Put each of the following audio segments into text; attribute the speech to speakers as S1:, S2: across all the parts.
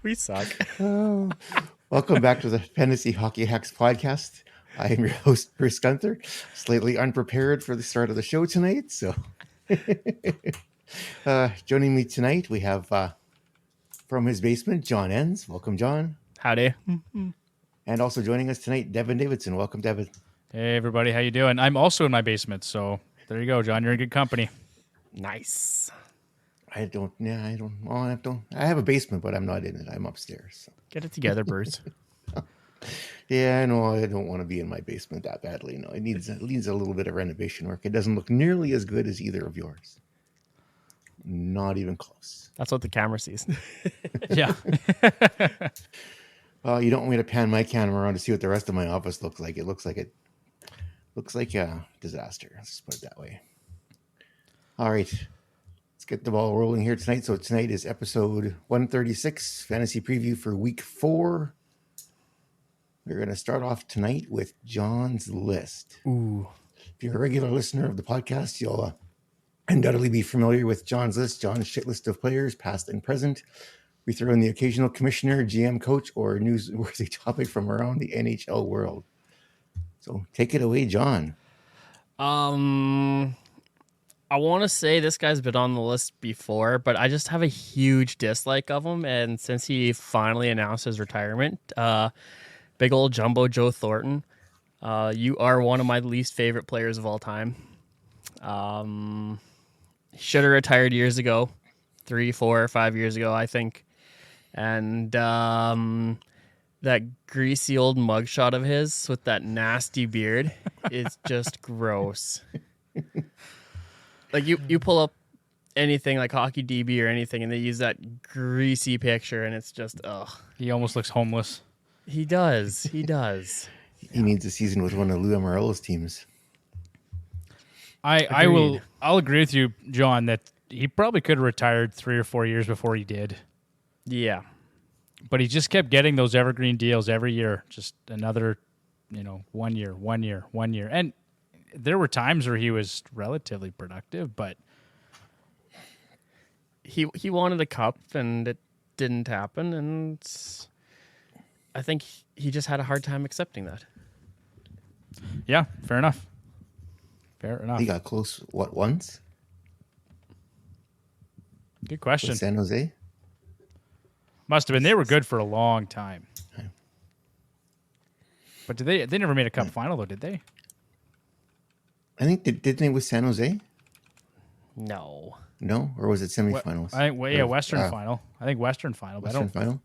S1: We suck.
S2: Welcome back to the Fantasy Hockey Hacks podcast. I am your host, Bruce Gunther, slightly unprepared for the start of the show tonight. So joining me tonight, we have from his basement, John Enns. Welcome, John.
S1: Howdy.
S2: And also joining us tonight, Devon Davidson. Welcome, Devon.
S3: Hey, everybody. How you doing? I'm also in my basement, so there you go, John. You're in good company.
S1: Nice.
S2: I have a basement, but I'm not in it. I'm upstairs. So.
S1: Get it together, Bruce.
S2: Yeah, I know. I don't want to be in my basement that badly. No, it needs a little bit of renovation work. It doesn't look nearly as good as either of yours. Not even close.
S1: That's what the camera sees.
S3: Yeah.
S2: Well, you don't want me to pan my camera around to see what the rest of my office looks like. It looks like a disaster. Let's just put it that way. All right. Let's get the ball rolling here tonight. So tonight is episode 136, fantasy preview for week 4. We're going to start off tonight with John's list.
S1: Ooh.
S2: If you're a regular listener of the podcast, you'll undoubtedly be familiar with John's list, John's shit list of players, past and present. We throw in the occasional commissioner, GM, coach, or newsworthy topic from around the NHL world. So take it away, John.
S1: I want to say this guy's been on the list before, but I just have a huge dislike of him. And since he finally announced his retirement, big old Jumbo Joe Thornton, you are one of my least favorite players of all time. Should have retired years ago, 3, 4, 5 years ago, I think. And that greasy old mugshot of his with that nasty beard is just gross. Like you pull up anything like Hockey DB or anything, and they use that greasy picture, and it's just ugh.
S3: He almost looks homeless.
S1: He does. He does.
S2: He needs a season with one of Lou Amarillo's teams.
S3: I'll agree with you, John, that he probably could have retired 3 or 4 years before he did.
S1: Yeah.
S3: But he just kept getting those evergreen deals every year. Just another, 1 year. And there were times where he was relatively productive, but
S1: he wanted a cup and it didn't happen, and I think he just had a hard time accepting that.
S3: yeah, fair enough.
S2: He got close, once?
S3: Good question.
S2: With San Jose?
S3: Must have been. They were good for a long time. But they never made a cup final, though, did they?
S2: I think, didn't they with San Jose?
S1: No.
S2: No? Or was it semifinals?
S3: Western final. I think Western final.
S2: Western final?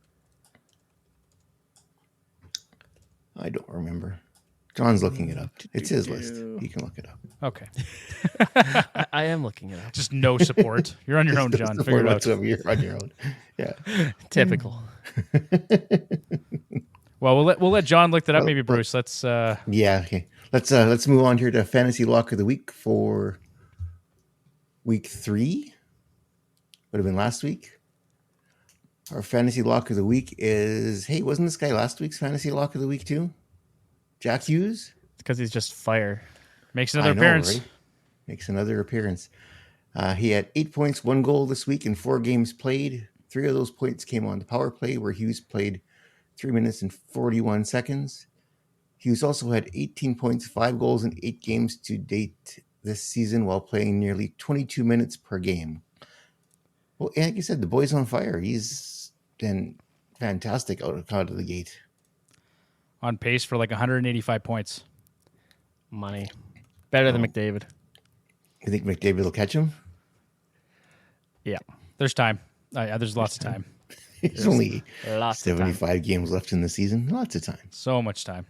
S2: I don't remember. John's looking it up. It's his list. He can look it up.
S3: Okay.
S1: I am looking it up.
S3: Just no support. You're on your own, John. Figure it out.
S2: You're on your own. Yeah.
S1: Typical.
S3: Well, we'll let John look that up. Maybe Bruce. Let's.
S2: Yeah. Okay. Let's move on here to fantasy lock of the week for week 3. Would have been last week. Our fantasy lock of the week is. Hey, wasn't this guy last week's fantasy lock of the week too? Jack Hughes?
S1: It's because he's just fire.
S3: Makes another appearance.
S2: Right? Makes another appearance. He had 8 points, 1 goal this week in 4 games played. 3 of those points came on the power play, where Hughes played 3 minutes and 41 seconds. Hughes also had 18 points, 5 goals in 8 games to date this season, while playing nearly 22 minutes per game. Well, like you said, the boy's on fire. He's been fantastic out of the gate.
S3: On pace for like 185 points.
S1: Money. Better than McDavid.
S2: You think McDavid will catch him?
S1: Yeah.
S3: There's time. There's lots of time.
S2: There's only 75 games left in the season. Lots of time.
S3: So much time.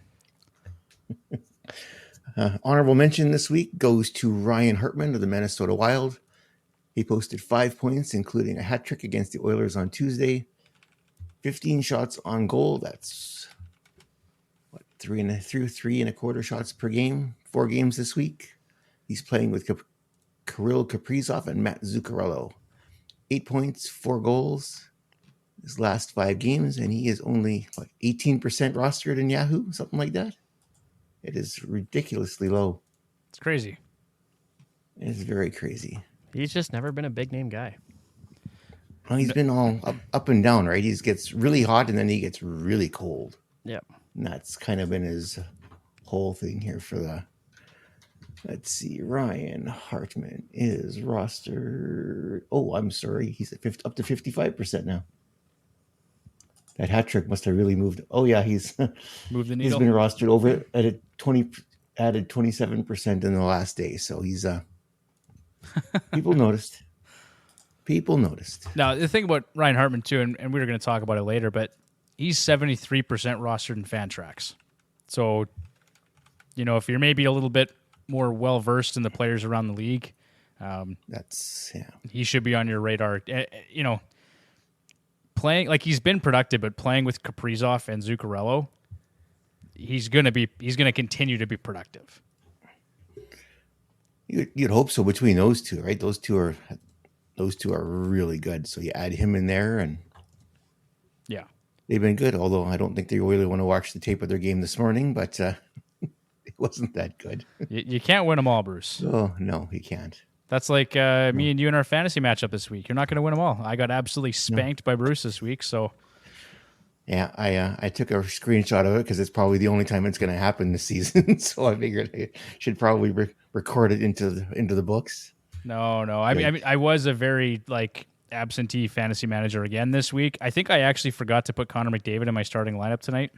S2: Honorable mention this week goes to Ryan Hartman of the Minnesota Wild. He posted 5 points, including a hat trick against the Oilers on Tuesday. 15 shots on goal. That's 3.25 shots per game. 4 games this week. He's playing with Kirill Kaprizov and Matt Zuccarello. 8 points, 4 goals. His last 5 games, and he is only 18% rostered in Yahoo, something like that. It is ridiculously low.
S3: It's crazy.
S2: It is very crazy.
S1: He's just never been a big name guy.
S2: Well, he's been all up and down, right? He gets really hot and then he gets really cold.
S1: Yeah.
S2: And that's kind of been his whole thing here for the. Let's see. Ryan Hartman is rostered. Oh, I'm sorry. He's at up to 55% now. That hat trick must have really moved. Oh yeah, he's
S3: Move the
S2: he's
S3: needle.
S2: been rostered over at a 20, added 27% in the last day. So he's people noticed. People noticed.
S3: Now, the thing about Ryan Hartman, too, and we were going to talk about it later, but he's 73% rostered in Fantrax. So, if you're maybe a little bit more well-versed in the players around the league, he should be on your radar. Playing, like, he's been productive, but playing with Kaprizov and Zuccarello, he's going to continue to be productive.
S2: You'd hope so between those two, right? Those two are really good. So you add him in there, and
S3: yeah,
S2: they've been good. Although I don't think they really want to watch the tape of their game this morning, but it wasn't that good.
S3: You can't win them all, Bruce.
S2: Oh no, you can't.
S3: That's like me and you in our fantasy matchup this week. You're not going to win them all. I got absolutely spanked by Bruce this week. So
S2: yeah, I took a screenshot of it because it's probably the only time it's going to happen this season. So I figured I should probably record it into the books.
S3: No. I mean, I was a very absentee fantasy manager again this week. I think I actually forgot to put Connor McDavid in my starting lineup tonight.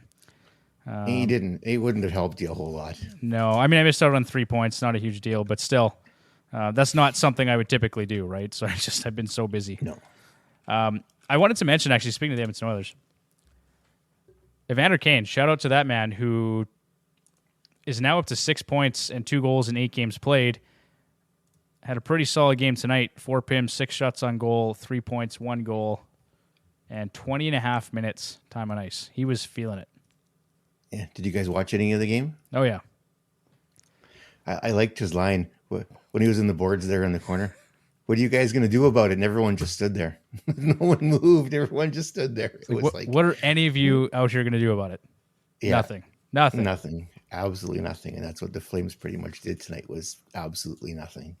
S2: He didn't. It wouldn't have helped you a whole lot.
S3: No, I mean, I missed out on 3 points. Not a huge deal, but still, that's not something I would typically do, right? So I've been so busy.
S2: No.
S3: I wanted to mention, actually, speaking of the Edmonton Oilers, Evander Kane, shout out to that man who is now up to 6 points and 2 goals in 8 games played. Had a pretty solid game tonight. 4 PIMs, 6 shots on goal, 3 points, 1 goal, and 20 and a half minutes time on ice. He was feeling it.
S2: Yeah. Did you guys watch any of the game?
S3: Oh, yeah.
S2: I liked his line when he was in the boards there in the corner. What are you guys going to do about it? And everyone just stood there. No one moved. Everyone just stood there. It was
S3: what are any of you out here going to do about it?
S2: Yeah,
S3: Nothing.
S2: Absolutely nothing. And that's what the Flames pretty much did tonight, was absolutely nothing.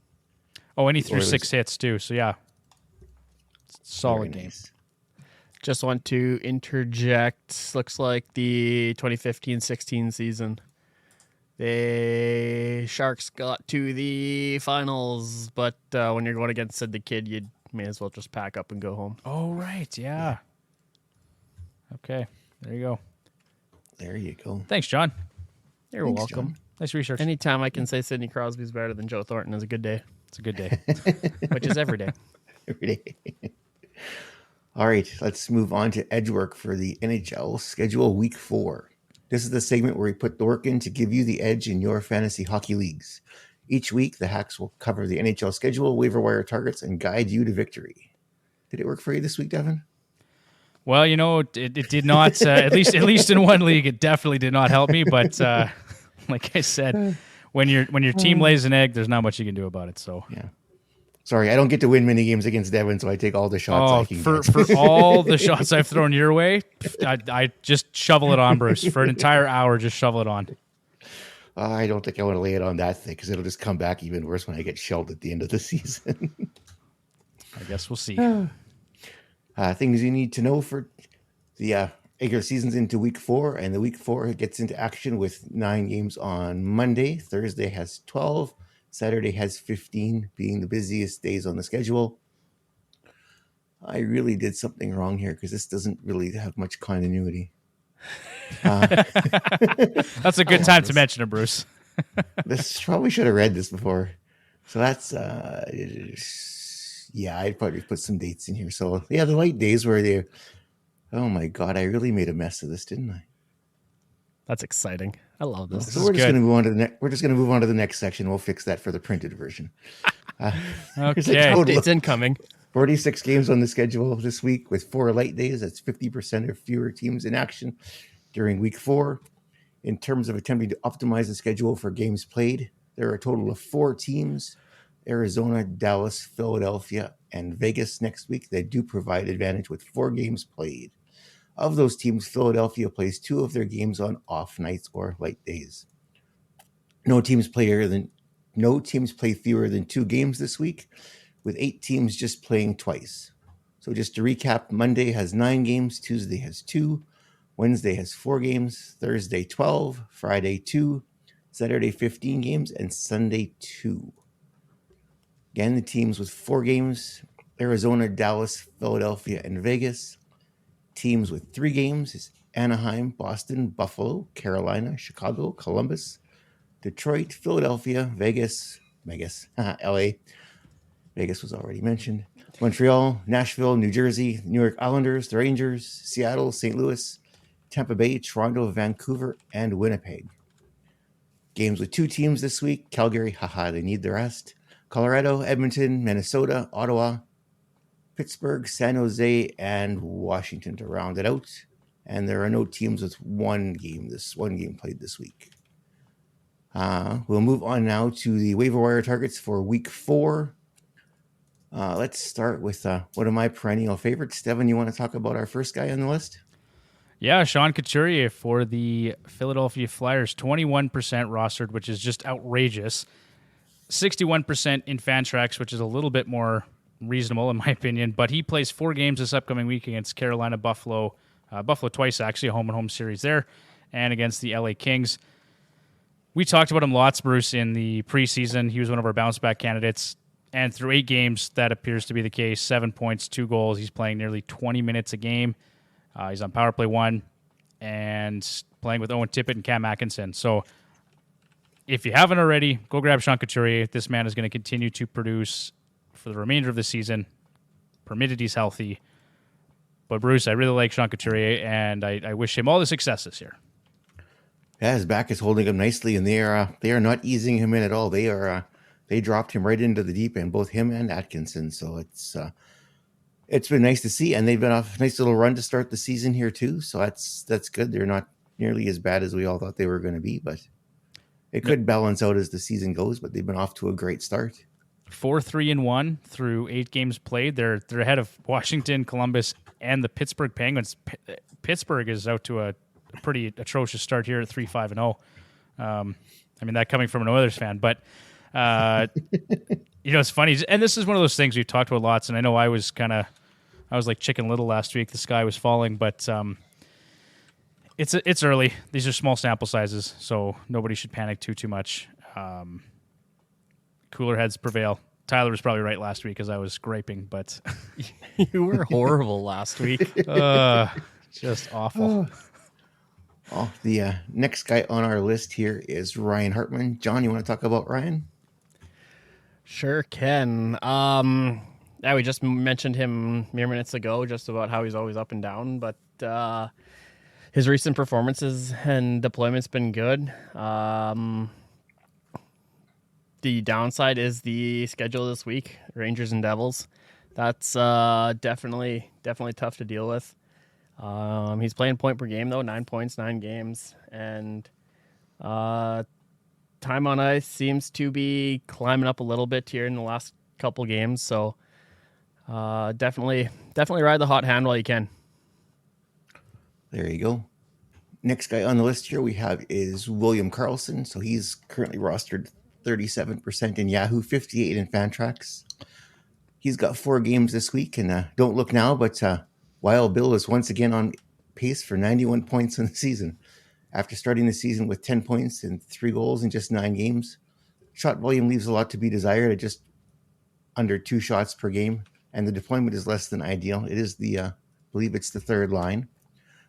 S3: Oh, and he threw 6 hits too. So, yeah. Solid game.
S2: Nice.
S1: Just want to interject. Looks like the 2015-16 season, the Sharks got to the finals, but when you're going against Sid the Kid, you may as well just pack up and go home.
S3: Oh, right. Yeah. Okay. There you go.
S2: There you go.
S3: Thanks, John.
S1: You're
S2: Thanks,
S1: welcome.
S2: John.
S3: Nice research.
S1: Anytime I can say Sidney Crosby's better than Joe Thornton is a good day,
S3: It's a good day.
S1: which is every day.
S2: Every day. All right, let's move on to edge work for the NHL schedule week 4. This is the segment where we put the work in to give you the edge in your fantasy hockey leagues. Each week, the hacks will cover the NHL schedule, waiver wire targets, and guide you to victory. Did it work for you this week, Devon?
S3: Well, it did not. At least in one league, it definitely did not help me. But like I said, when your team lays an egg, there's not much you can do about it. So
S2: Yeah. Sorry, I don't get to win many games against Devon, so I take all the shots I can get.
S3: For all the shots I've thrown your way, I just shovel it on, Bruce. For an entire hour, just shovel it on.
S2: I don't think I want to lay it on that thing because it'll just come back even worse when I get shelled at the end of the season.
S3: I guess we'll see.
S2: Things you need to know for the regular season's into week 4, and the week 4 gets into action with 9 games on Monday. Thursday has 12. Saturday has 15, being the busiest days on the schedule. I really did something wrong here because this doesn't really have much continuity.
S3: That's a good time to mention it, Bruce.
S2: This probably should have read this before. So that's I'd probably put some dates in here. So yeah, the light days where they, oh my God, I really made a mess of this, didn't I?
S1: That's exciting. I love this.
S2: So we're just going to move on to the next section. We'll fix that for the printed version.
S3: Okay.
S1: It's incoming.
S2: 46 games on the schedule this week with 4 light days. That's 50% or fewer teams in action during week 4. In terms of attempting to optimize the schedule for games played, there are a total of 4 teams: Arizona, Dallas, Philadelphia, and Vegas next week. They do provide advantage with 4 games played. Of those teams, Philadelphia plays 2 of their games on off nights or light days. No teams play fewer than 2 games this week, with 8 teams just playing twice. So just to recap, Monday has 9 games, Tuesday has 2, Wednesday has 4 games, Thursday 12, Friday 2, Saturday 15 games, and Sunday 2. Again, the teams with 4 games, Arizona, Dallas, Philadelphia, and Vegas. Teams with 3 games is Anaheim, Boston, Buffalo, Carolina, Chicago, Columbus, Detroit, Philadelphia, Vegas, LA. Vegas was already mentioned. Montreal, Nashville, New Jersey, New York Islanders, the Rangers, Seattle, St. Louis, Tampa Bay, Toronto, Vancouver, and Winnipeg. Games with 2 teams this week. Calgary, they need the rest. Colorado, Edmonton, Minnesota, Ottawa, Pittsburgh, San Jose, and Washington to round it out. And there are no teams with one game played this week. We'll move on now to the waiver wire targets for week 4. Let's start with one of my perennial favorites. Devon, you want to talk about our first guy on the list?
S3: Yeah, Sean Couturier for the Philadelphia Flyers, 21% rostered, which is just outrageous. 61% in Fantrax, which is a little bit more reasonable in my opinion. But he plays 4 games this upcoming week against Carolina, Buffalo twice actually, a home-and-home series there, and against the LA Kings. We talked about him lots, Bruce, in the preseason. He was one of our bounce-back candidates. And through 8 games, that appears to be the case. 7 points, 2 goals. He's playing nearly 20 minutes a game. He's on power play 1 and playing with Owen Tippett and Cam Atkinson. So if you haven't already, go grab Sean Couturier. This man is going to continue to produce for the remainder of the season, permitted he's healthy. But Bruce, I really like Sean Couturier, and I wish him all the success this year.
S2: Yeah, his back is holding him nicely, and they are not easing him in at all. They dropped him right into the deep end, both him and Atkinson. So it's been nice to see, and they've been off a nice little run to start the season here too. So that's good. They're not nearly as bad as we all thought they were going to be, but it could balance out as the season goes. But they've been off to a great start.
S3: 4-3-1 through 8 games played. They're ahead of Washington, Columbus, and the Pittsburgh Penguins. Pittsburgh is out to a pretty atrocious start here at 3-5-0. I mean, that coming from an Oilers fan, but it's funny, and this is one of those things we've talked about lots. And I know I was like Chicken Little last week. The sky was falling, but it's early. These are small sample sizes, so nobody should panic too much. Cooler heads prevail. Tyler was probably right last week as I was griping, but
S1: You were horrible last week.
S3: just awful.
S2: The next guy on our list here is Ryan Hartman. John, you want to talk about Ryan?
S1: Sure can. Yeah, we just mentioned him mere minutes ago, just about how he's always up and down, but his recent performances and deployment's been good. The downside is the schedule this week, Rangers and Devils. That's definitely tough to deal with. He's playing point per game, though, 9 points, 9 games. And time on ice seems to be climbing up a little bit here in the last couple games. So definitely ride the hot hand while you can.
S2: There you go. Next guy on the list here we have is William Karlsson. So he's currently rostered 37% in Yahoo, 58 in Fantrax. He's got 4 games this week, and don't look now, but Wild Bill is once again on pace for 91 points in the season. After starting the season with 10 points and 3 goals in just 9 games, shot volume leaves a lot to be desired at just under 2 shots per game, and the deployment is less than ideal. It is I believe it's the third line.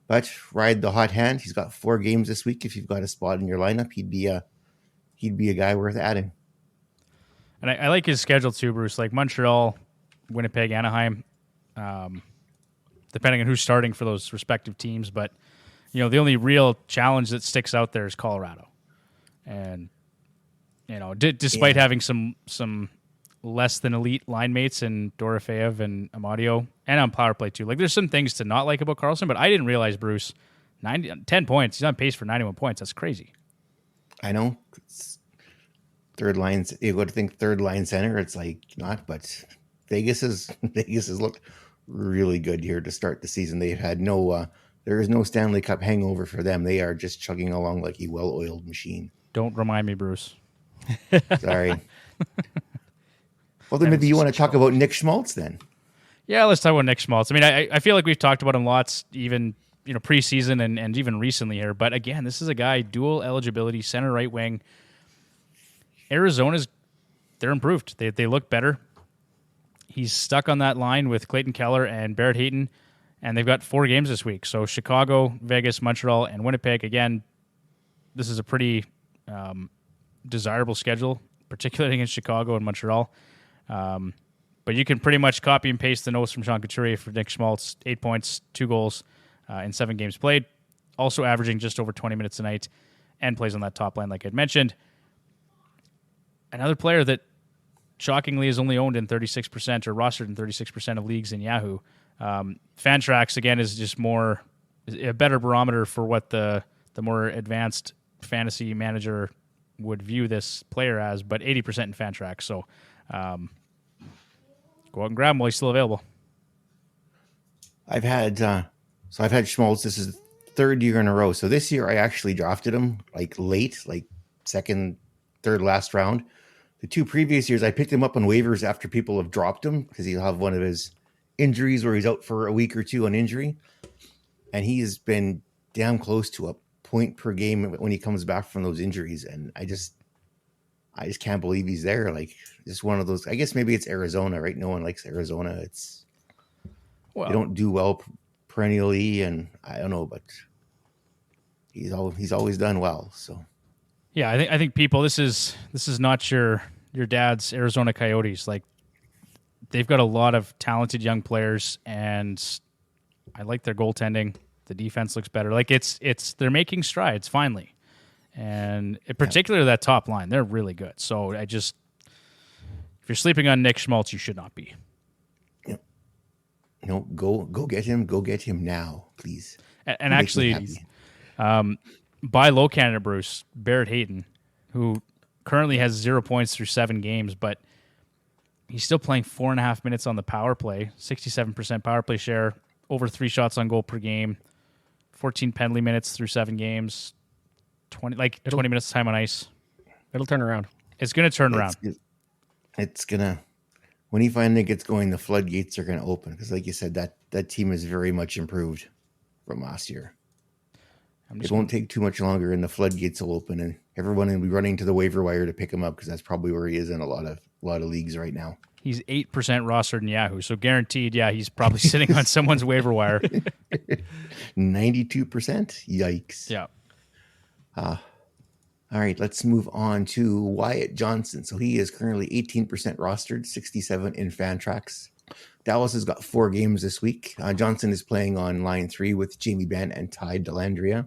S2: But ride the hot hand. He's got 4 games this week. If you've got a spot in your lineup, he'd be a guy worth adding.
S3: And I like his schedule too, Bruce. Like Montreal, Winnipeg, Anaheim, depending on who's starting for those respective teams. But, the only real challenge that sticks out there is Colorado. And, despite having some less than elite line mates in Dorofeyev and Amadio, and on power play too. Like, there's some things to not like about Karlsson, but I didn't realize, Bruce, 10 points. He's on pace for 91 points. That's crazy.
S2: I know. Third line, you go to think third line center, it's like not, but Vegas has looked really good here to start the season. They've had there is no Stanley Cup hangover for them. They are just chugging along like a well-oiled machine.
S3: Don't remind me, Bruce.
S2: Sorry. Well, then maybe you want to talk about Nick Schmaltz then.
S3: Yeah, let's talk about Nick Schmaltz. I mean, I feel like we've talked about him lots, even preseason and even recently here. But again, this is a guy, dual eligibility, center right wing. They're improved. They look better. He's stuck on that line with Clayton Keller and Barrett Hayton, and they've got 4 games this week. So Chicago, Vegas, Montreal, and Winnipeg. Again, this is a pretty desirable schedule, particularly against Chicago and Montreal. But you can pretty much copy and paste the notes from Sean Couturier for Nick Schmaltz. 8 points, 2 goals in 7 games played. Also averaging just over 20 minutes a night and plays on that top line like I'd mentioned. Another player that shockingly is only owned in 36% or rostered in 36% of leagues in Yahoo. Fantrax, again, is just a better barometer for what the more advanced fantasy manager would view this player as, but 80% in Fantrax. So go out and grab him while he's still available.
S2: I've had Schmaltz. This is the 3rd year in a row. So this year I actually drafted him like late, like second, third, last round. The 2 previous years I picked him up on waivers after people have dropped him because he'll have one of his injuries where he's out for a week or 2 on injury, and he has been damn close to a point per game when he comes back from those injuries. And I just can't believe he's there. Like, just one of those. I guess maybe it's Arizona, right? No one likes Arizona. They don't do well perennially, and I don't know, but he's always done well. So
S3: yeah, I think people, this is not your dad's Arizona Coyotes. Like, they've got a lot of talented young players, and I like their goaltending. The defense looks better. Like, they're making strides finally. And in particular, that top line, they're really good. So if you're sleeping on Nick Schmaltz, you should not be.
S2: Yep. No, go get him. Go get him now, please.
S3: And actually, buy low candidate Bruce, Barrett Hayton, who currently has 0 points through 7 games, but he's still playing 4.5 minutes on the power play, 67% power play share, over 3 shots on goal per game, 14 penalty minutes through 7 games. 20 minutes time on ice.
S1: It'll turn around.
S3: It's going to turn around.
S2: It's going to, when he finally gets going, the floodgates are going to open. Because like you said, that team is very much improved from last year. It won't take too much longer and the floodgates will open and everyone will be running to the waiver wire to pick him up because that's probably where he is in a lot of leagues right now.
S3: He's 8% rostered in Yahoo, so guaranteed, yeah, he's probably sitting on someone's waiver wire.
S2: 92%? Yikes.
S3: Yeah.
S2: All right, let's move on to Wyatt Johnson. So he is currently 18% rostered, 67 in Fantrax. Dallas has got 4 games this week. Johnson is playing on line 3 with Jamie Benn and Ty Dellandrea.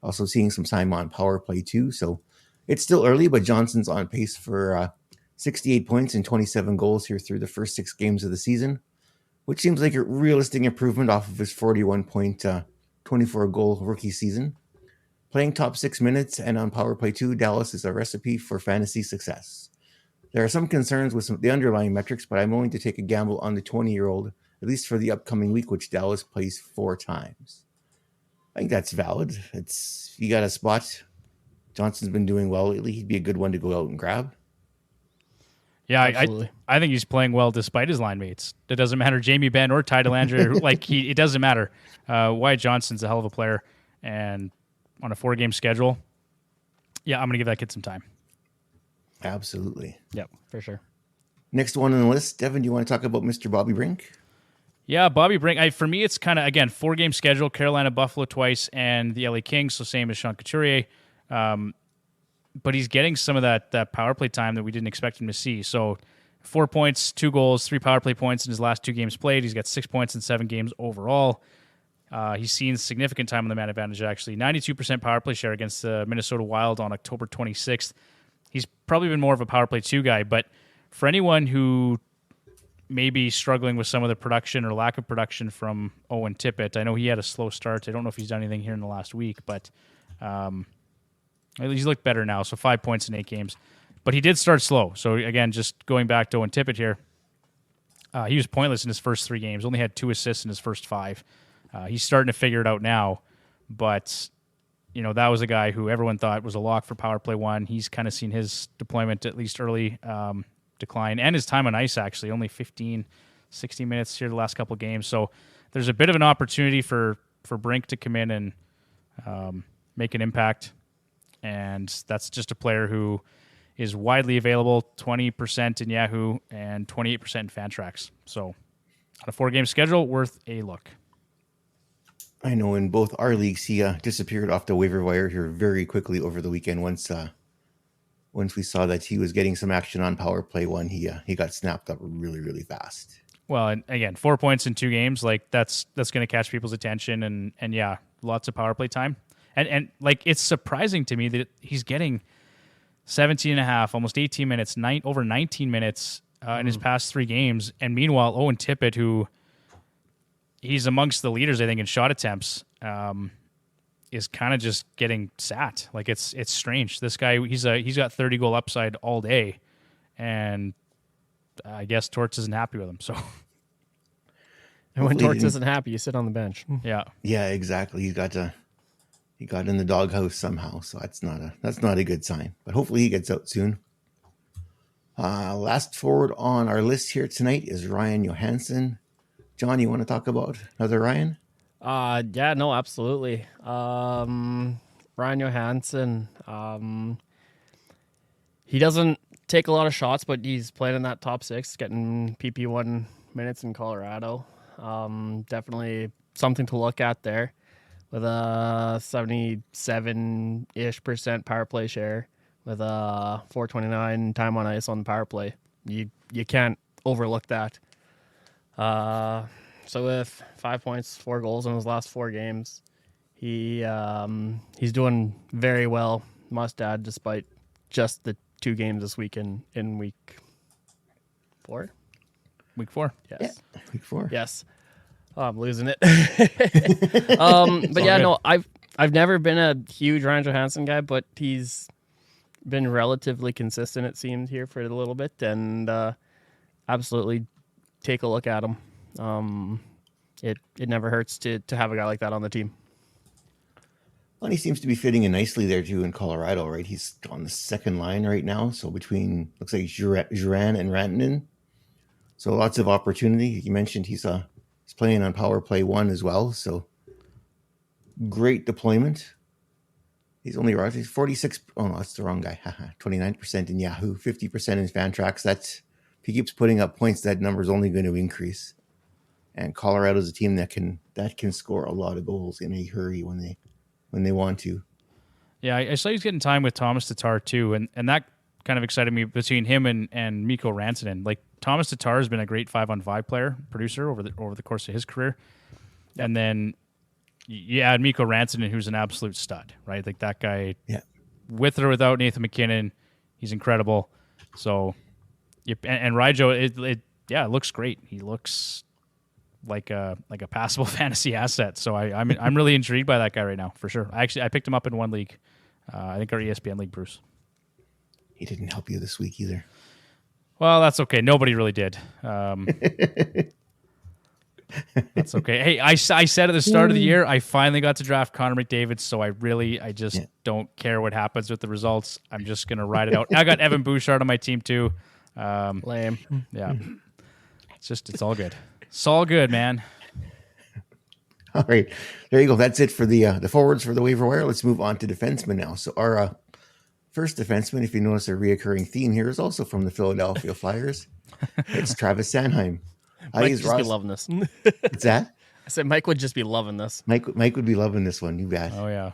S2: Also seeing some time on power play too. So it's still early, but Johnson's on pace for 68 points and 27 goals here through the first 6 games of the season, which seems like a realistic improvement off of his 41-point, 24-goal rookie season. Playing top 6 minutes and on power play 2, Dallas is a recipe for fantasy success. There are some concerns with the underlying metrics, but I'm willing to take a gamble on the 20-year-old, at least for the upcoming week, which Dallas plays 4 times. I think that's valid. If you got a spot, Johnson's been doing well lately. He'd be a good one to go out and grab.
S3: Yeah, I think he's playing well despite his line mates. It doesn't matter, Jamie Benn or Ty Dellandrea. It doesn't matter. Wyatt Johnson's a hell of a player, and on a 4-game schedule, yeah, I'm going to give that kid some time.
S2: Absolutely.
S1: Yep, for sure.
S2: Next one on the list, Devon, do you want to talk about Mr. Bobby Brink?
S3: Yeah, Bobby Brink. For me, it's kind of, again, 4-game schedule, Carolina, Buffalo twice, and the LA Kings, so same as Sean Couturier. But he's getting some of that power play time that we didn't expect him to see. So 4 points, 2 goals, 3 power play points in his last 2 games played. He's got 6 points in 7 games overall. He's seen significant time on the man advantage, actually. 92% power play share against the Minnesota Wild on October 26th. He's probably been more of a power play 2 guy, but for anyone who may be struggling with some of the production or lack of production from Owen Tippett, I know he had a slow start. I don't know if he's done anything here in the last week, but he's looked better now, so 5 points in 8 games. But he did start slow. So, again, just going back to Owen Tippett here, he was pointless in his first 3 games, only had 2 assists in his first 5. He's starting to figure it out now, but that was a guy who everyone thought was a lock for power play 1. He's kind of seen his deployment, at least early, decline, and his time on ice, actually, only 15 60 minutes here the last couple of games. So there's a bit of an opportunity for Brink to come in and make an impact. And that's just a player who is widely available, 20% in Yahoo and 28% in Fantrax. So on a 4-game schedule, worth a look.
S2: I know in both our leagues, he disappeared off the waiver wire here very quickly over the weekend. Once we saw that he was getting some action on power play one, he got snapped up really, really fast.
S3: Well, and again, 4 points in 2 games, like that's going to catch people's attention, and yeah, lots of power play time. And like, it's surprising to me that he's getting 17 and a half, almost 18 minutes, over 19 minutes in his past 3 games. And meanwhile, Owen Tippett, who he's amongst the leaders, I think, in shot attempts, is kind of just getting sat. Like, it's strange. This guy, he's got 30 goal upside all day, and I guess Torts isn't happy with him. So,
S1: and when Torts isn't happy, you sit on the bench.
S2: Yeah, exactly. He got in the doghouse somehow, so that's not a good sign. But hopefully he gets out soon. Last forward on our list here tonight is Ryan Johansson. John, you want to talk about another Ryan?
S1: Yeah, no, absolutely. Ryan Johansson, he doesn't take a lot of shots, but he's playing in that top 6, getting PP1 minutes in Colorado. Definitely something to look at there, with a 77-ish% power play share, with a 429 time on ice on the power play. You can't overlook that. So with 5 points, 4 goals in his last 4 games, he's doing very well, must add, despite just the 2 games this week in week 4.
S3: Week 4.
S1: Yes.
S2: Yeah, week 4.
S1: Yes. Oh, I'm losing it. But yeah, no, I've never been a huge Ryan Johansson guy, but he's been relatively consistent, it seems, here for a little bit, and absolutely take a look at him. It never hurts to have a guy like that on the team.
S2: Well, he seems to be fitting in nicely there too in Colorado, right? He's on the second line right now, so between looks like Juran and Rantanen, so lots of opportunity. You mentioned he's playing on power play 1 as well, so great deployment. He's only 46. Oh no, that's the wrong guy. 29% in Yahoo, 50% in Fantrax. If he keeps putting up points, that number is only going to increase. And Colorado's a team that can score a lot of goals in a hurry when they want to.
S3: Yeah, I saw he's getting time with Thomas Tatar too, and that kind of excited me between him and Mikko Rantanen. Like, Thomas Tatar has been a great 5-on-5 producer over the course of his career, and then you add Mikko Rantanen, who's an absolute stud, right? Like, that guy, with or without Nathan McKinnon, he's incredible. So, and Rijo, it looks great. He looks like a passable fantasy asset. So I'm really intrigued by that guy right now, for sure. I picked him up in 1 league. I think our ESPN league, Bruce.
S2: He didn't help you this week either.
S3: Well, that's okay. Nobody really did. That's okay. Hey, I said at the start of the year, I finally got to draft Connor McDavid, so I just don't care what happens with the results. I'm just going to ride it out. I got Evan Bouchard on my team too.
S1: Lame.
S3: Yeah. It's all good. It's all good, man.
S2: All right. There you go. That's it for the forwards for the waiver wire. Let's move on to defensemen now. So our first defenseman, if you notice a reoccurring theme here, is also from the Philadelphia Flyers. It's Travis Sanheim.
S1: Mike would just be loving this.
S2: What's that?
S1: I said Mike would just be loving this.
S2: Mike would be loving this one. You bet.
S3: Oh, yeah.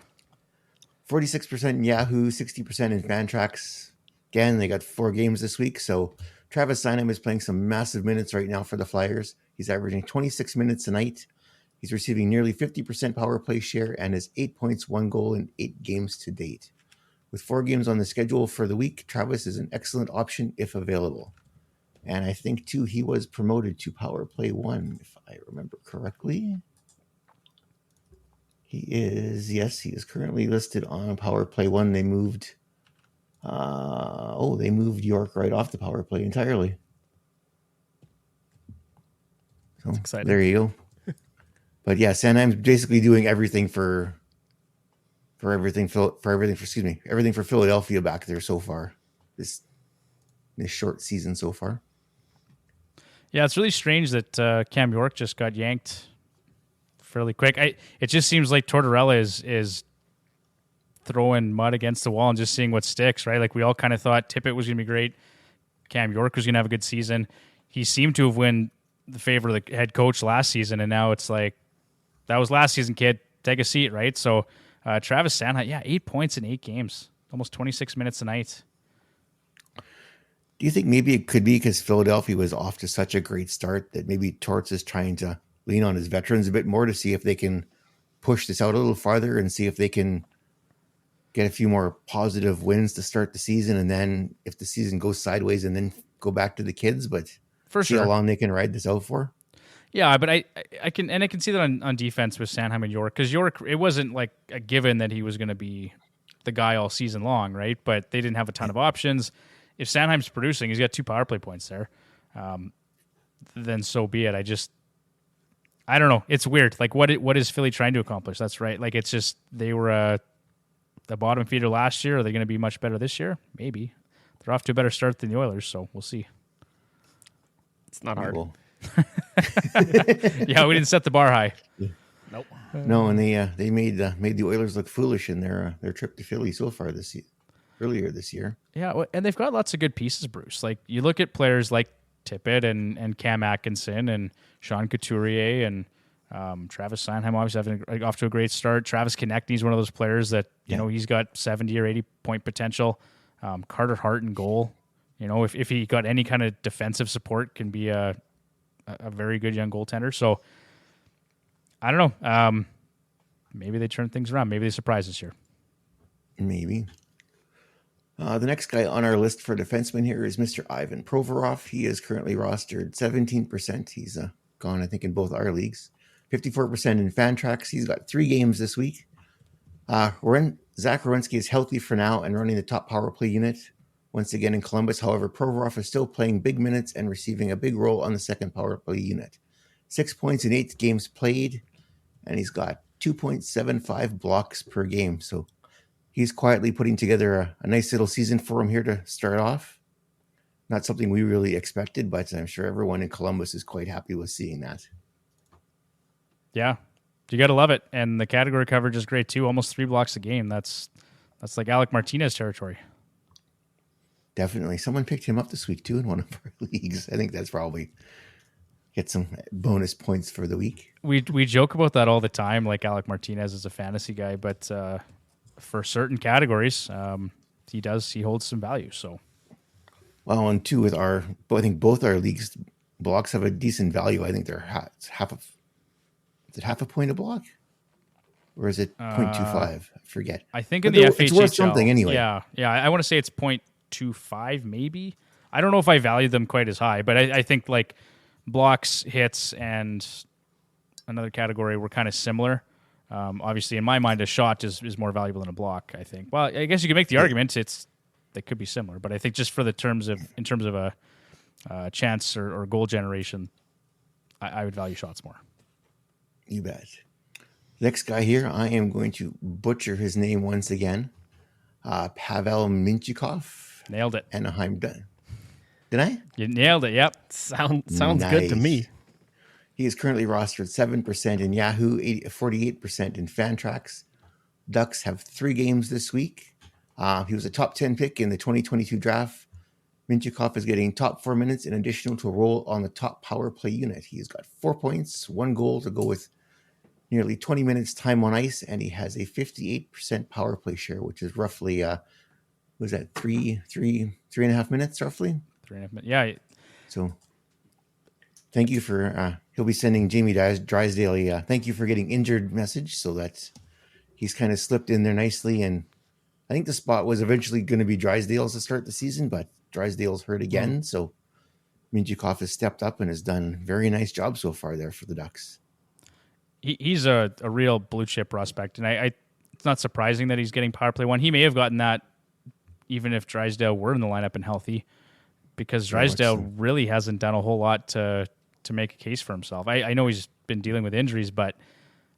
S2: 46% in Yahoo, 60% in Fantrax. Again, they got 4 games this week, so Travis Sanheim is playing some massive minutes right now for the Flyers. He's averaging 26 minutes a night. He's receiving nearly 50% power play share and has 8 points, 1 goal in 8 games to date. With 4 games on the schedule for the week, Travis is an excellent option if available. And I think, too, he was promoted to power play 1, if I remember correctly. He is currently listed on power play 1. They moved York right off the power play entirely. So
S1: that's exciting.
S2: There you go. But yeah, Sanheim's basically doing everything for Philadelphia back there so far. This short season so far.
S3: Yeah, it's really strange that Cam York just got yanked fairly quick. It just seems like Tortorella is throwing mud against the wall and just seeing what sticks, right? Like we all kind of thought Tippett was going to be great. Cam York was going to have a good season. He seemed to have won the favor of the head coach last season, and now it's like, that was last season, kid. Take a seat, right? So Travis Sanheim, 8 points in 8 games, almost 26 minutes a night.
S2: Do you think maybe it could be because Philadelphia was off to such a great start that maybe Torts is trying to lean on his veterans a bit more to see if they can push this out a little farther and see if they can get a few more positive wins to start the season, and then if the season goes sideways and then go back to the kids, but
S3: for
S2: see
S3: sure
S2: how long they can ride this out for.
S3: Yeah, but I can see that on defense with Sanheim and York, because York, it wasn't like a given that he was going to be the guy all season long, right? But they didn't have a ton of options. If Sanheim's producing, he's got 2 power play points there, then so be it. I don't know. It's weird. Like what is Philly trying to accomplish? That's right. Like it's just they were the bottom feeder last year. Are they going to be much better this year? Maybe. They're off to a better start than the Oilers, so we'll see.
S1: It's not hard.
S3: Yeah, we didn't set the bar high.
S1: Nope.
S2: No, and they made the Oilers look foolish in their trip to Philly so far earlier this year.
S3: Yeah, and they've got lots of good pieces, Bruce. Like you look at players like Tippett and Cam Atkinson and Sean Couturier and Travis Sanheim, obviously having off to a great start. Travis Konechny's one of those players that you know he's got 70 or 80 point potential. Carter Hart in goal. You know, if he got any kind of defensive support, can be a very good young goaltender. So I don't know. Maybe they turn things around. Maybe they surprise this year.
S2: Maybe. The next guy on our list for defenseman here is Mr. Ivan Provorov. He is currently rostered 17%. He's gone, I think, in both our leagues. 54% in Fantrax. He's got 3 games this week. Zach Werenski is healthy for now and running the top power play unit once again in Columbus. However, Provorov is still playing big minutes and receiving a big role on the second power play unit. 6 points in 8 games played, and he's got 2.75 blocks per game. So he's quietly putting together a nice little season for him here to start off. Not something we really expected, but I'm sure everyone in Columbus is quite happy with seeing that.
S3: Yeah, you got to love it. And the category coverage is great too. Almost 3 blocks a game. That's like Alec Martinez territory.
S2: Definitely. Someone picked him up this week too in one of our leagues. I think that's probably get some bonus points for the week.
S3: We joke about that all the time, like Alec Martinez is a fantasy guy, but for certain categories, he holds some value. So,
S2: well, and two with I think both our leagues blocks have a decent value. I think they're half a point a block, or is it 0.25? I forget.
S3: I think in the FHHL,
S2: it's worth something anyway.
S3: Yeah. I want to say it's 0.25, maybe. I don't know if I value them quite as high, but I think like blocks, hits, and another category were kind of similar. Obviously, in my mind, a shot is more valuable than a block, I think. Well, I guess you could make the argument they could be similar, but I think just for in terms of a chance or goal generation, I would value shots more.
S2: You bet. Next guy here, I am going to butcher his name once again. Pavel Mintyukov.
S3: Nailed it.
S2: Anaheim. Did I?
S3: You nailed it, yep.
S1: Sounds good to me.
S2: He is currently rostered 7% in Yahoo, 48% in Fantrax. Ducks have 3 games this week. He was a top 10 pick in the 2022 draft. Mintyukov is getting top 4 minutes in addition to a role on the top power play unit. He's got 4 points, 1 goal to go with nearly 20 minutes time on ice, and he has a 58% power play share, which is roughly, was that three and a half minutes roughly?
S3: 3.5 minutes. Yeah.
S2: So thank you for, he'll be sending Jamie Drysdale a thank you for getting injured message, so that he's kind of slipped in there nicely. And I think the spot was eventually going to be Drysdale's to start the season, but Drysdale's hurt again. So Mintyukov has stepped up and has done a very nice job so far there for the Ducks.
S3: He's a real blue chip prospect, and it's not surprising that he's getting power play 1. He may have gotten that even if Drysdale were in the lineup and healthy, because Drysdale really hasn't done a whole lot to make a case for himself. I know he's been dealing with injuries, but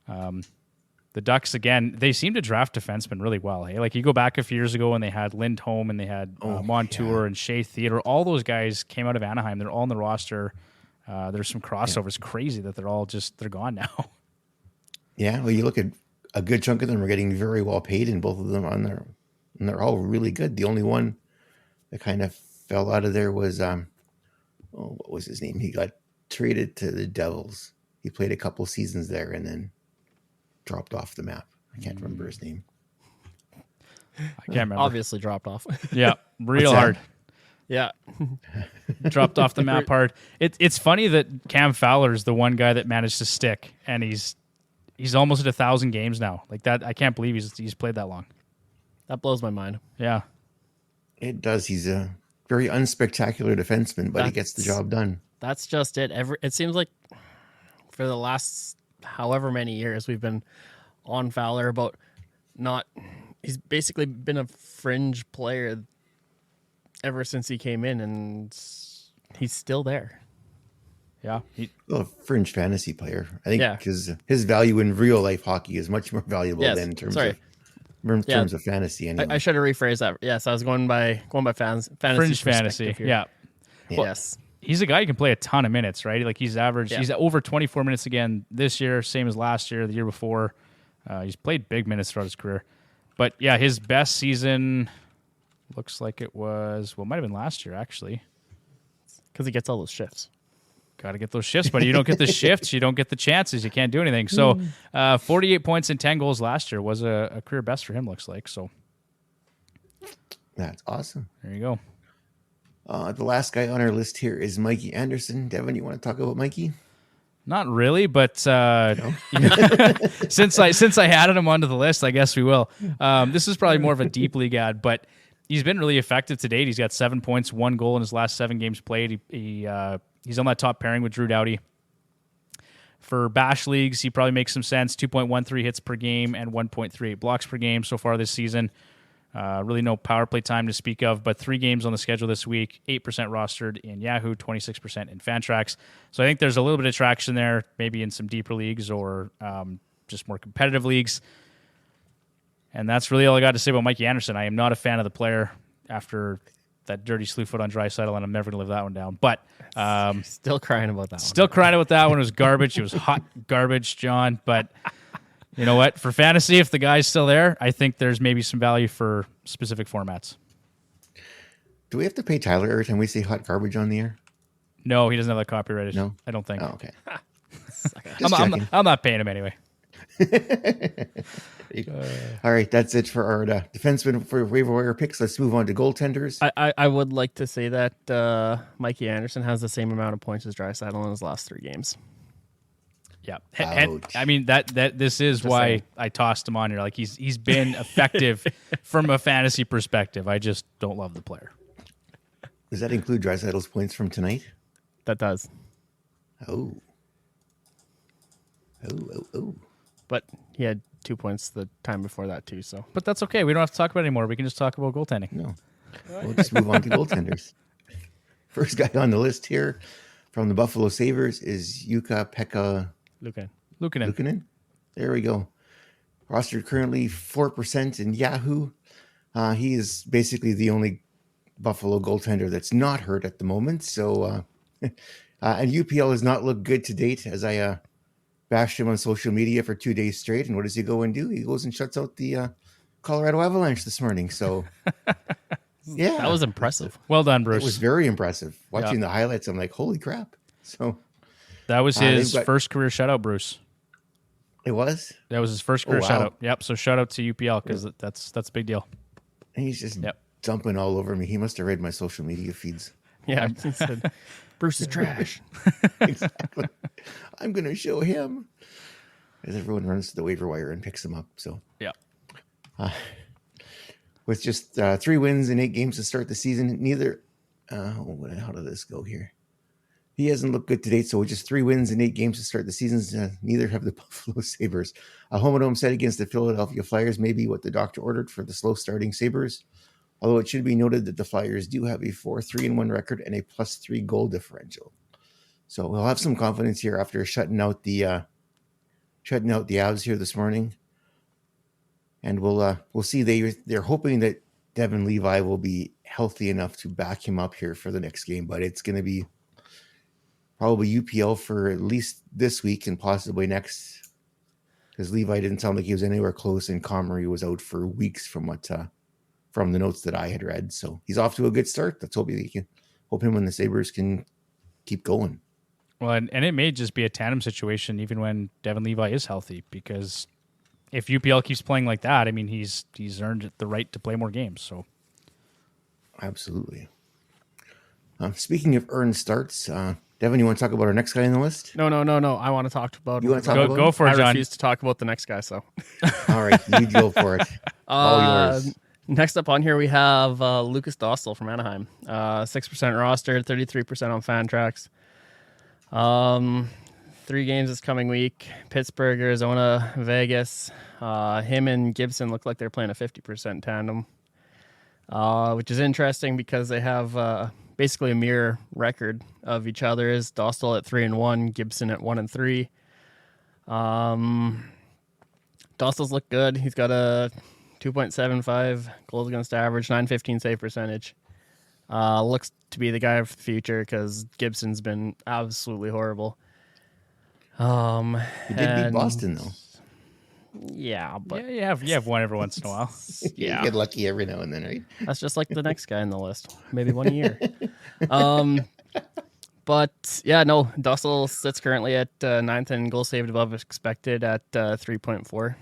S3: the Ducks, again, they seem to draft defensemen really well. Hey? Like you go back a few years ago when they had Lindholm and they had Montour and Shea Theodore. All those guys came out of Anaheim. They're all on the roster. There's some crossovers. Crazy that they're gone now.
S2: Yeah, well, you look at a good chunk of them are getting very well paid, and both of them and they're all really good. The only one that kind of fell out of there was what was his name? He got traded to the Devils. He played a couple seasons there and then dropped off the map. I can't remember his name.
S3: I can't remember.
S1: Obviously dropped off.
S3: Yeah, real hard.
S1: Yeah.
S3: Dropped off the map hard. It's funny that Cam Fowler is the one guy that managed to stick, and he's almost at 1,000 games now. Like that, I can't believe he's played that long.
S1: That blows my mind.
S3: Yeah,
S2: it does. He's a very unspectacular defenseman, but he gets the job done.
S1: That's just it. It seems like for the last however many years we've been on Fowler about not. He's basically been a fringe player ever since he came in, and he's still there.
S3: Yeah.
S2: Well, a fringe fantasy player. I think because his value in real life hockey is much more valuable than in terms of fantasy. Anyway.
S1: I should have rephrased that. Yes, I was going by fantasy.
S3: Fringe fantasy. Yeah.
S1: Well, yes.
S3: He's a guy who can play a ton of minutes, right? Like he's averaged. He's over 24 minutes again this year, same as last year, the year before. He's played big minutes throughout his career. But yeah, his best season looks like it was, well, it might have been last year, actually.
S1: Because he gets all those shifts.
S3: Got to get those shifts, but you don't get the shifts, you don't get the chances, you can't do anything. So 48 points and 10 goals last year was a career best for him, looks like. So
S2: that's awesome.
S3: There you go.
S2: The last guy on our list here is Mikey Anderson. Devon, you want to talk about Mikey?
S3: Not really, but since I added him onto the list, I guess we will. This is probably more of a deep league ad, but he's been really effective to date. He's got 7 points, 1 goal in his last 7 games played. He's on that top pairing with Drew Doughty. For bash leagues, he probably makes some sense. 2.13 hits per game and 1.38 blocks per game so far this season. Really no power play time to speak of, but 3 games on the schedule this week, 8% rostered in Yahoo, 26% in Fantrax. So I think there's a little bit of traction there, maybe in some deeper leagues or just more competitive leagues. And that's really all I got to say about Mikey Anderson. I am not a fan of the player after that dirty slew foot on Draisaitl, and I'm never going to live that one down. But
S1: still crying about that one.
S3: Still crying about that one. It was garbage. It was hot garbage, John. But you know what? For fantasy, if the guy's still there, I think there's maybe some value for specific formats.
S2: Do we have to pay Tyler every time we say hot garbage on the air?
S3: No, he doesn't have that copyrighted.
S2: No?
S3: I don't think.
S2: Oh, okay.
S3: I'm not paying him anyway.
S2: All right, that's it for our defenseman for waiver wire picks. Let's move on to goaltenders.
S1: I would like to say that Mikey Anderson has the same amount of points as Draisaitl in his last 3 games.
S3: Yeah, I mean that this is just why saying. I tossed him on here. Like he's been effective from a fantasy perspective. I just don't love the player.
S2: Does that include Draisaitl's points from tonight?
S1: That does.
S2: Oh.
S1: But he had 2 points the time before that too. So,
S3: but that's okay. We don't have to talk about it anymore. We can just talk about goaltending.
S2: No, we'll just move on to goaltenders. First guy on the list here from the Buffalo Sabres is Jukka-Pekka Luukkonen. There we go. Rostered currently 4% in Yahoo. He is basically the only Buffalo goaltender that's not hurt at the moment. So, and UPL has not looked good to date, as I bashed him on social media for 2 days straight. And what does he go and do? He goes and shuts out the Colorado Avalanche this morning. So, yeah.
S1: That was impressive.
S3: Well done, Bruce.
S2: It was very impressive. Watching the highlights, I'm like, holy crap. So
S3: that was his first career shutout, Bruce.
S2: It was?
S3: That was his first career shutout. Yep. So shout out to UPL because that's a big deal.
S2: And he's just dumping all over me. He must have read my social media feeds.
S1: Yeah. He said, Bruce is trash.
S2: Exactly. I'm going to show him. As everyone runs to the waiver wire and picks him up. So with just 3 wins in 8 games to start the season, neither. How did this go here? He hasn't looked good to date. So with just 3 wins in 8 games to start the season, neither have the Buffalo Sabres. A home and home set against the Philadelphia Flyers may be what the doctor ordered for the slow starting Sabres. Although it should be noted that the Flyers do have a 4-3-1 record and a +3 goal differential. So we'll have some confidence here after shutting out the Avs here this morning. And we'll see. They're hoping that Devon Levi will be healthy enough to back him up here for the next game, but it's going to be probably UPL for at least this week and possibly next, because Levi didn't sound like he was anywhere close, and Comrie was out for weeks from the notes that I had read. So he's off to a good start. Let's hope him and the Sabres can keep going.
S3: Well, and it may just be a tandem situation even when Devon Levi is healthy, because if UPL keeps playing like that, I mean, he's earned the right to play more games. So,
S2: absolutely. Speaking of earned starts, Devon, you want to talk about our next guy on the list?
S1: No. I want to talk about.
S2: You want to talk about?
S3: Go for it, John.
S1: I refuse to talk about the next guy. So,
S2: all right, you go for it. All yours.
S1: Next up on here we have Lucas Dostal from Anaheim. 6% roster, 33% on Fantrax. 3 games this coming week: Pittsburgh, Arizona, Vegas. Him and Gibson look like they're playing a 50% tandem, which is interesting because they have basically a mirror record of each other's. Dostal at 3-1, Gibson at 1-3. Dostal's look good. He's got a 2.75 goals against average, 915 save percentage. Looks to be the guy for the future because Gibson's been absolutely horrible.
S2: He did beat Boston though.
S1: Yeah, but
S3: you have one every once in a while.
S2: You get lucky every now and then, right?
S1: That's just like the next guy in the list. Maybe one a year. But yeah, no, Dostal sits currently at 9th in goals saved above expected at 3.4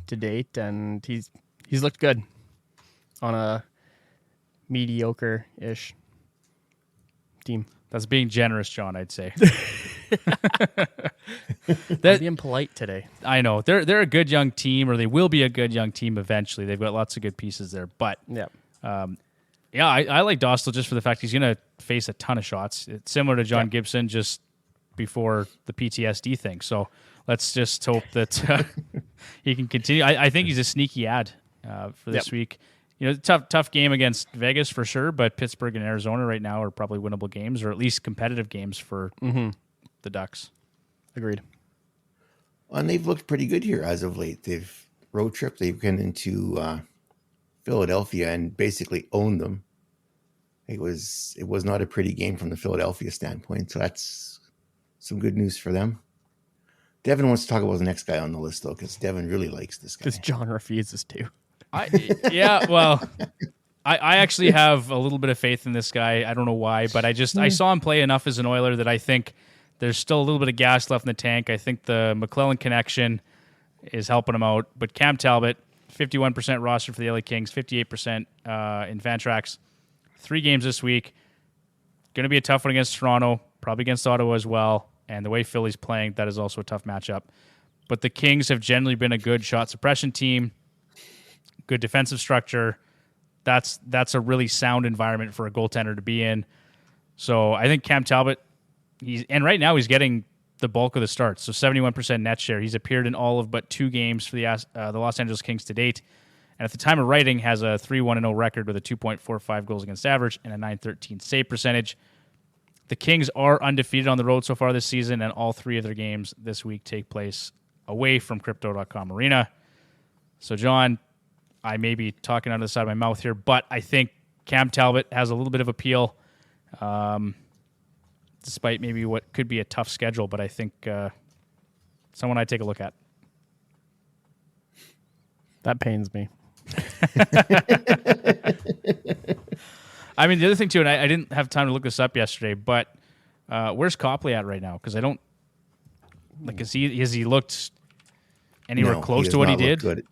S1: to date, and he's looked good on a mediocre-ish team.
S3: That's being generous, John, I'd say.
S1: I'm being polite today.
S3: I know. They're a good young team, or they will be a good young team eventually. They've got lots of good pieces there. But
S1: Yeah.
S3: I like Dostal just for the fact he's going to face a ton of shots. It's similar to John Gibson just before the PTSD thing. So let's just hope that he can continue. I think he's a sneaky ad for this week. You know, tough game against Vegas for sure, but Pittsburgh and Arizona right now are probably winnable games, or at least competitive games for the Ducks.
S1: Agreed.
S2: And they've looked pretty good here as of late. They've road trip. They've gone into Philadelphia and basically owned them. It was not a pretty game from the Philadelphia standpoint, so that's some good news for them. Devon wants to talk about the next guy on the list, though, because Devon really likes this guy.
S1: Because John refuses to.
S3: I actually have a little bit of faith in this guy. I don't know why, but I saw him play enough as an Oiler that I think there's still a little bit of gas left in the tank. I think the McClellan connection is helping him out. But Cam Talbot, 51% roster for the LA Kings, 58% in Fantrax. 3 games this week. Going to be a tough one against Toronto, probably against Ottawa as well. And the way Philly's playing, that is also a tough matchup. But the Kings have generally been a good shot suppression team, good defensive structure. That's a really sound environment for a goaltender to be in. So I think Cam Talbot, and right now he's getting the bulk of the starts. So 71% net share. He's appeared in all of but 2 games for the Los Angeles Kings to date. And at the time of writing, has a 3-1-0 record with a 2.45 goals against average and a 913 save percentage. The Kings are undefeated on the road so far this season, and all 3 of their games this week take place away from Crypto.com Arena. So, John, I may be talking out of the side of my mouth here, but I think Cam Talbot has a little bit of appeal, despite maybe what could be a tough schedule, but I think someone I'd take a look at.
S1: That pains me.
S3: I mean, the other thing, too, and I didn't have time to look this up yesterday, but where's Copley at right now? Because I don't... has he looked anywhere close to what he did?
S2: Good.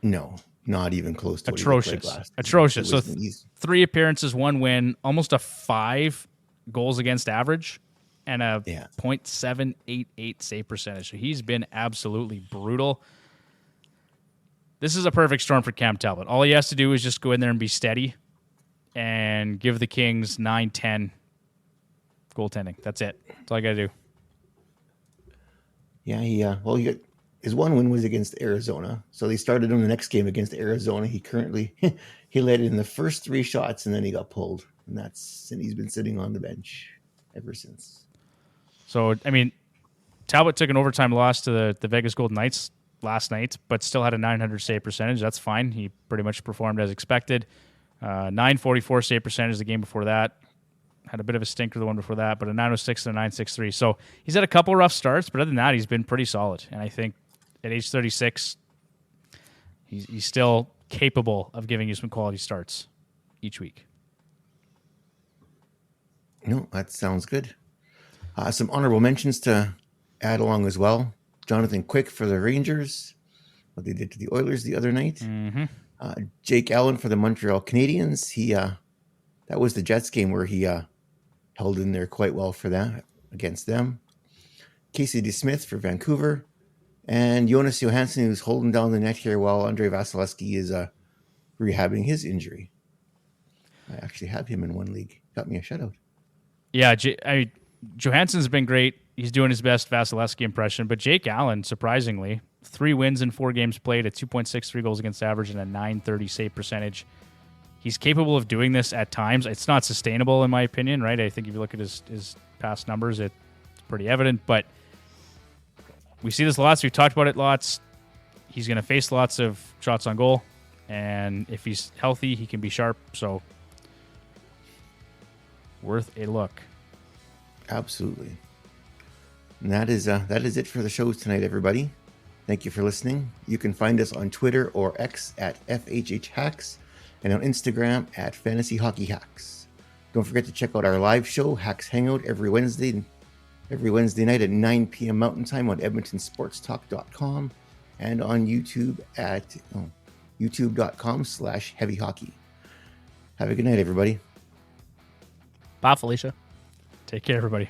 S2: No, not even close to
S3: Atrocious.
S2: what he looked like last
S3: Atrocious. So
S2: season.
S3: 3 appearances, 1 win, almost a 5 goals against average, and a .788 save percentage. So he's been absolutely brutal. This is a perfect storm for Cam Talbot. All he has to do is just go in there and be steady and give the Kings 9-10 goaltending. That's it. That's all I got to do.
S2: Yeah, he got his 1 win was against Arizona. So they started him the next game against Arizona. He currently he led in the first 3 shots and then he got pulled. And he's been sitting on the bench ever since.
S3: So, I mean, Talbot took an overtime loss to the Vegas Golden Knights last night, but still had a 900 save percentage. That's fine. He pretty much performed as expected. 944 save percentage the game before that. Had a bit of a stinker the one before that, but a 906 and a 963. So he's had a couple rough starts, but other than that, he's been pretty solid. And I think at age 36, he's still capable of giving you some quality starts each week.
S2: No, that sounds good. Some honorable mentions to add along as well. Jonathan Quick for the Rangers, what they did to the Oilers the other night.
S3: Mm-hmm.
S2: Jake Allen for the Montreal Canadiens. That was the Jets game where he held in there quite well for that against them. Casey DeSmith for Vancouver. And Jonas Johansson, who's holding down the net here while Andrei Vasilevsky is rehabbing his injury. I actually have him in one league. Got me a shutout.
S3: Yeah, Johansson's been great. He's doing his best Vasilevsky impression. But Jake Allen, surprisingly, 3 wins in 4 games played, a 2.63 goals against average, and a 930 save percentage. He's capable of doing this at times. It's not sustainable, in my opinion, right? I think if you look at his past numbers, it's pretty evident. But we see this lots. We've talked about it lots. He's going to face lots of shots on goal. And if he's healthy, he can be sharp. So worth a look.
S2: Absolutely. And that is it for the show tonight, everybody. Thank you for listening. You can find us on Twitter or X at FHHHacks and on Instagram at Fantasy Hockey Hacks. Don't forget to check out our live show, Hacks Hangout, every Wednesday night at 9 p.m. Mountain Time on EdmontonSportsTalk.com and on YouTube at youtube.com/heavyhockey. Have a good night, everybody.
S1: Bye, Felicia.
S3: Take care, everybody.